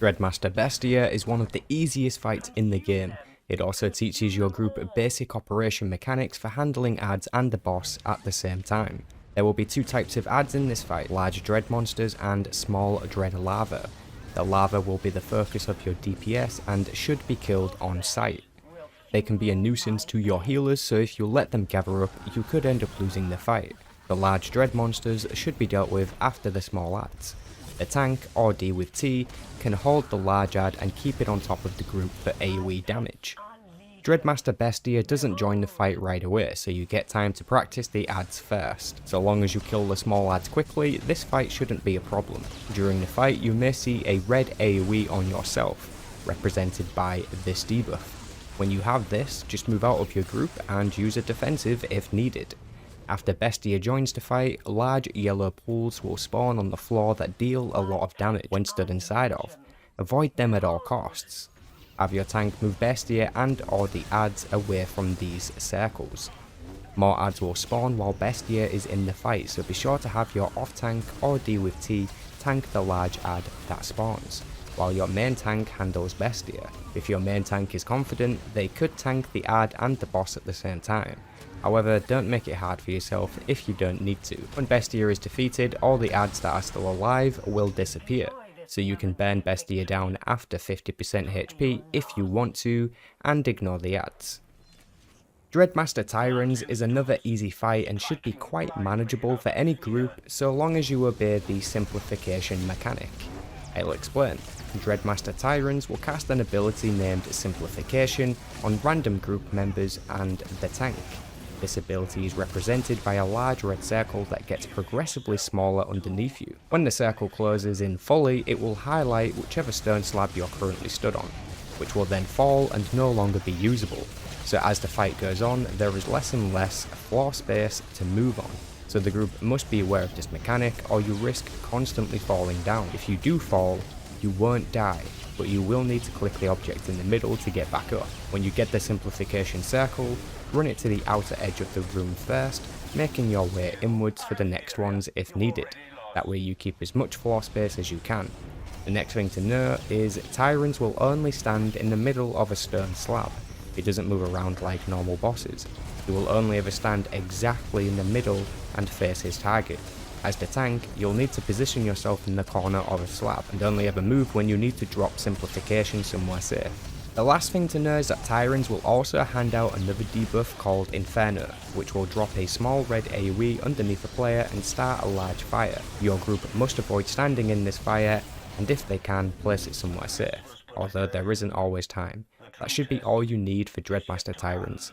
Dreadmaster Bestia is one of the easiest fights in the game. It also teaches your group basic operation mechanics for handling adds and the boss at the same time. There will be two types of adds in this fight, large dread monsters and small dread larvae. The larvae will be the focus of your DPS and should be killed on sight. They can be a nuisance to your healers, so if you let them gather up, you could end up losing the fight. The large dread monsters should be dealt with after the small adds. The tank, or D with T, can hold the large add and keep it on top of the group for AoE damage. Dreadmaster Bestia doesn't join the fight right away, so you get time to practice the adds first. So long as you kill the small adds quickly, this fight shouldn't be a problem. During the fight you may see a red AoE on yourself, represented by this debuff. When you have this, just move out of your group and use a defensive if needed. After Bestia joins the fight, large yellow pools will spawn on the floor that deal a lot of damage when stood inside of. Avoid them at all costs. Have your tank move Bestia and or the adds away from these circles. More adds will spawn while Bestia is in the fight, so be sure to have your off tank or D with T tank the large add that spawns, while your main tank handles Bestia. If your main tank is confident, they could tank the add and the boss at the same time. However, don't make it hard for yourself if you don't need to. When Bestia is defeated, all the adds that are still alive will disappear, so you can burn Bestia down after 50% HP if you want to, and ignore the adds. Dreadmaster Tyrans is another easy fight and should be quite manageable for any group so long as you obey the simplification mechanic. I'll explain. Dreadmaster Tyrans will cast an ability named Simplification on random group members and the tank. This ability is represented by a large red circle that gets progressively smaller underneath you. When the circle closes in fully, it will highlight whichever stone slab you're currently stood on, which will then fall and no longer be usable. So as the fight goes on, there is less and less floor space to move on. So the group must be aware of this mechanic or you risk constantly falling down. If you do fall, you won't die, but you will need to click the object in the middle to get back up. When you get the simplification circle, run it to the outer edge of the room first, making your way inwards for the next ones if needed. That way you keep as much floor space as you can. The next thing to know is Tyrants will only stand in the middle of a stone slab. It doesn't move around like normal bosses. He will only ever stand exactly in the middle and face his target. As the tank, you'll need to position yourself in the corner of a slab and only ever move when you need to drop simplification somewhere safe. The last thing to know is that Tyrants will also hand out another debuff called Inferno, which will drop a small red AoE underneath a player and start a large fire. Your group must avoid standing in this fire, and if they can, place it somewhere safe, although there isn't always time. That should be all you need for Dreadmaster Tyrants.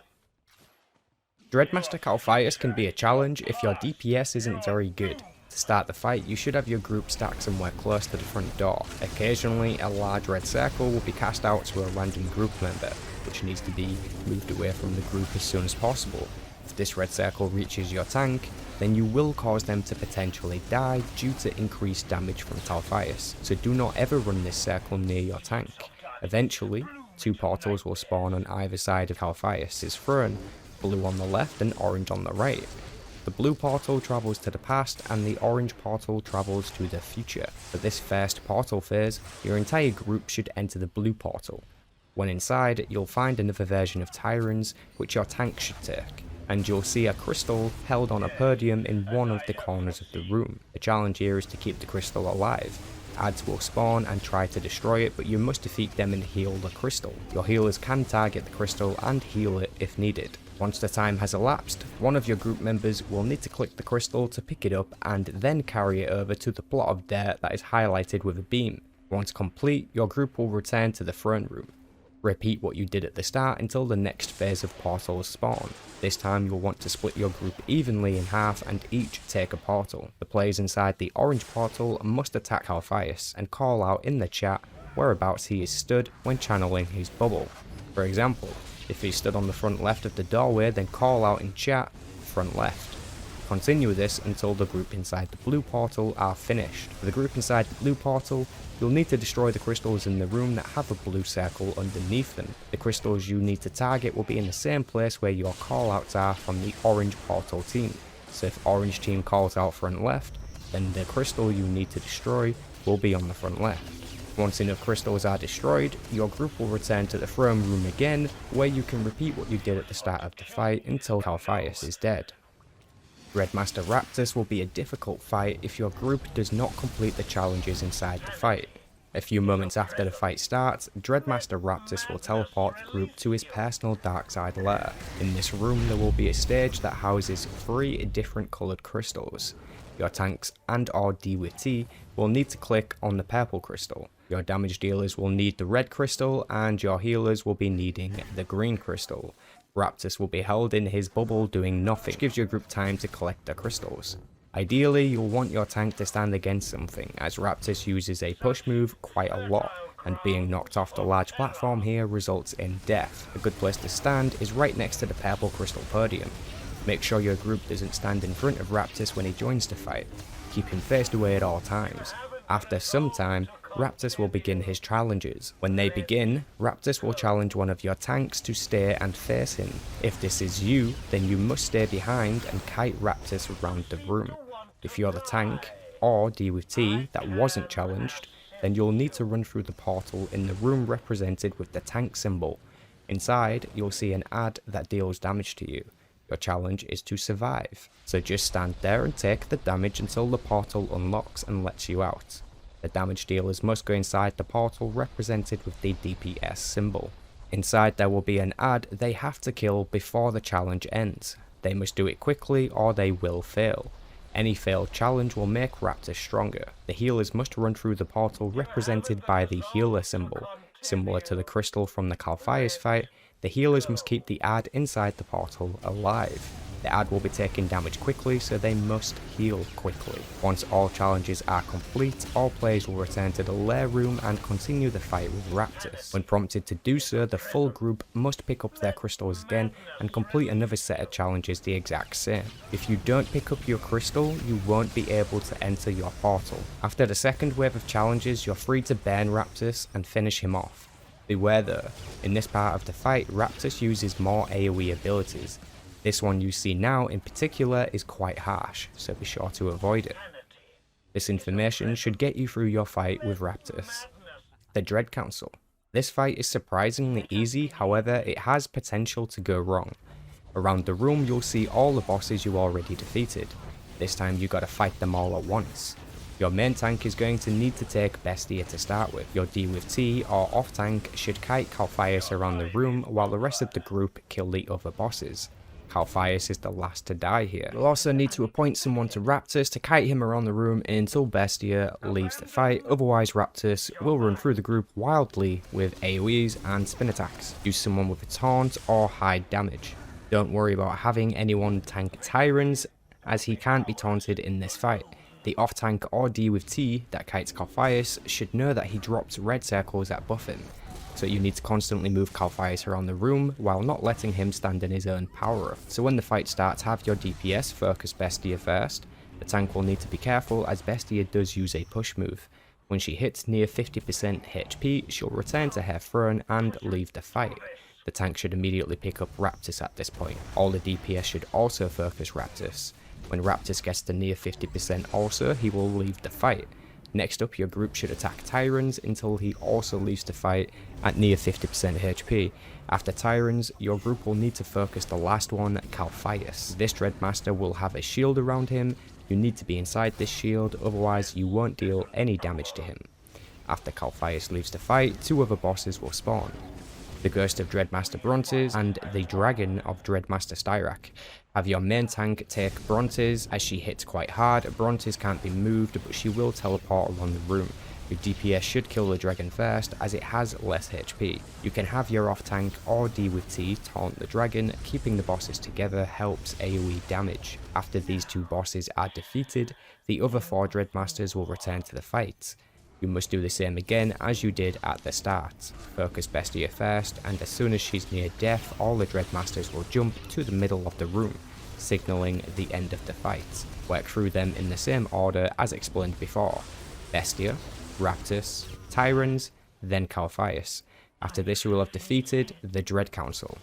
Dreadmaster Calphayus can be a challenge if your DPS isn't very good. To start the fight, you should have your group stacked somewhere close to the front door. Occasionally, a large red circle will be cast out to a random group member, which needs to be moved away from the group as soon as possible. If this red circle reaches your tank, then you will cause them to potentially die due to increased damage from Calphayus, so do not ever run this circle near your tank. Eventually, two portals will spawn on either side of Calphayus' throne, blue on the left and orange on the right. The blue portal travels to the past and the orange portal travels to the future. For this first portal phase, your entire group should enter the blue portal. When inside, you'll find another version of Tyrans which your tank should take, and you'll see a crystal held on a podium in one of the corners of the room. The challenge here is to keep the crystal alive. Adds will spawn and try to destroy it, but you must defeat them and heal the crystal. Your healers can target the crystal and heal it if needed. Once the time has elapsed, one of your group members will need to click the crystal to pick it up and then carry it over to the plot of dirt that is highlighted with a beam. Once complete, your group will return to the throne room. Repeat what you did at the start until the next phase of portals spawn. This time you'll want to split your group evenly in half and each take a portal. The players inside the orange portal must attack Calphayus and call out in the chat whereabouts he is stood when channeling his bubble. For example, if he stood on the front left of the doorway, then call out in chat front left. Continue this until the group inside the blue portal are finished. For the group inside the blue portal, you'll need to destroy the crystals in the room that have a blue circle underneath them. The crystals you need to target will be in the same place where your callouts are from the orange portal team. So if orange team calls out front left, then the crystal you need to destroy will be on the front left. Once enough crystals are destroyed, your group will return to the throne room again, where you can repeat what you did at the start of the fight until Calphayus is dead. Dreadmaster Raptus will be a difficult fight if your group does not complete the challenges inside the fight. A few moments after the fight starts, Dreadmaster Raptus will teleport the group to his personal dark side lair. In this room there will be a stage that houses 3 different coloured crystals. Your tanks and or DWT will need to click on the purple crystal. Your damage dealers will need the red crystal and your healers will be needing the green crystal. Raptus will be held in his bubble doing nothing, which gives your group time to collect the crystals. Ideally, you'll want your tank to stand against something, as Raptus uses a push move quite a lot, and being knocked off the large platform here results in death. A good place to stand is right next to the purple crystal podium. Make sure your group doesn't stand in front of Raptus when he joins the fight. Keep him faced away at all times. After some time, Raptus will begin his challenges. When they begin, Raptus will challenge one of your tanks to stay and face him. If this is you, then you must stay behind and kite Raptus around the room. If you're the tank, or DWT, that wasn't challenged, then you'll need to run through the portal in the room represented with the tank symbol. Inside, you'll see an ad that deals damage to you. Your challenge is to survive, so just stand there and take the damage until the portal unlocks and lets you out. The damage dealers must go inside the portal represented with the DPS symbol. Inside there will be an ad they have to kill before the challenge ends. They must do it quickly or they will fail. Any failed challenge will make Raptus stronger. The healers must run through the portal represented by the healer symbol. Similar to the crystal from the Calphayus fight, the healers must keep the ad inside the portal alive. The ad will be taking damage quickly, so they must heal quickly. Once all challenges are complete, all players will return to the lair room and continue the fight with Raptus. When prompted to do so, the full group must pick up their crystals again and complete another set of challenges the exact same. If you don't pick up your crystal, you won't be able to enter your portal. After the second wave of challenges, you're free to burn Raptus and finish him off. Beware though, in this part of the fight, Raptus uses more AoE abilities. This one you see now in particular is quite harsh, so be sure to avoid it. This information should get you through your fight with Raptus. The Dread Council. This fight is surprisingly easy, however it has potential to go wrong. Around the room you'll see all the bosses you already defeated. This time you gotta fight them all at once. Your main tank is going to need to take Bestia to start with. Your DWT or off tank should kite Calphayus around the room while the rest of the group kill the other bosses. Calphayus is the last to die here. You'll also need to appoint someone to Raptus to kite him around the room until Bestia leaves the fight, otherwise Raptus will run through the group wildly with AoEs and spin attacks. Use someone with a taunt or hide damage. Don't worry about having anyone tank Tyrans, as he can't be taunted in this fight. The off tank or DWT that kites Calphayus should know that he drops red circles that buff him, so you need to constantly move Calphayus around the room while not letting him stand in his own power up. So when the fight starts, have your DPS focus Bestia first. The tank will need to be careful as Bestia does use a push move. When she hits near 50% HP, she'll return to her throne and leave the fight. The tank should immediately pick up Raptus at this point. All the DPS should also focus Raptus. When Raptus gets to near 50% also, he will leave the fight. Next up, your group should attack Tyrans until he also leaves the fight at near 50% HP. After Tyrans, your group will need to focus the last one, Calphayus. This Dreadmaster will have a shield around him. You need to be inside this shield, otherwise you won't deal any damage to him. After Calphayus leaves the fight, 2 other bosses will spawn. The Ghost of Dreadmaster Brontes and the Dragon of Dreadmaster Styrak. Have your main tank take Brontes as she hits quite hard. Brontes can't be moved, but she will teleport around the room. Your DPS should kill the dragon first as it has less HP. You can have your off tank or DWT taunt the dragon. Keeping the bosses together helps AoE damage. After these 2 bosses are defeated, the other 4 Dreadmasters will return to the fight. You must do the same again as you did at the start. Focus Bestia first, and as soon as she's near death, all the Dreadmasters will jump to the middle of the room, signalling the end of the fight. Work through them in the same order as explained before. Bestia, Raptus, Tyrans, then Calphayus. After this you will have defeated the Dread Council.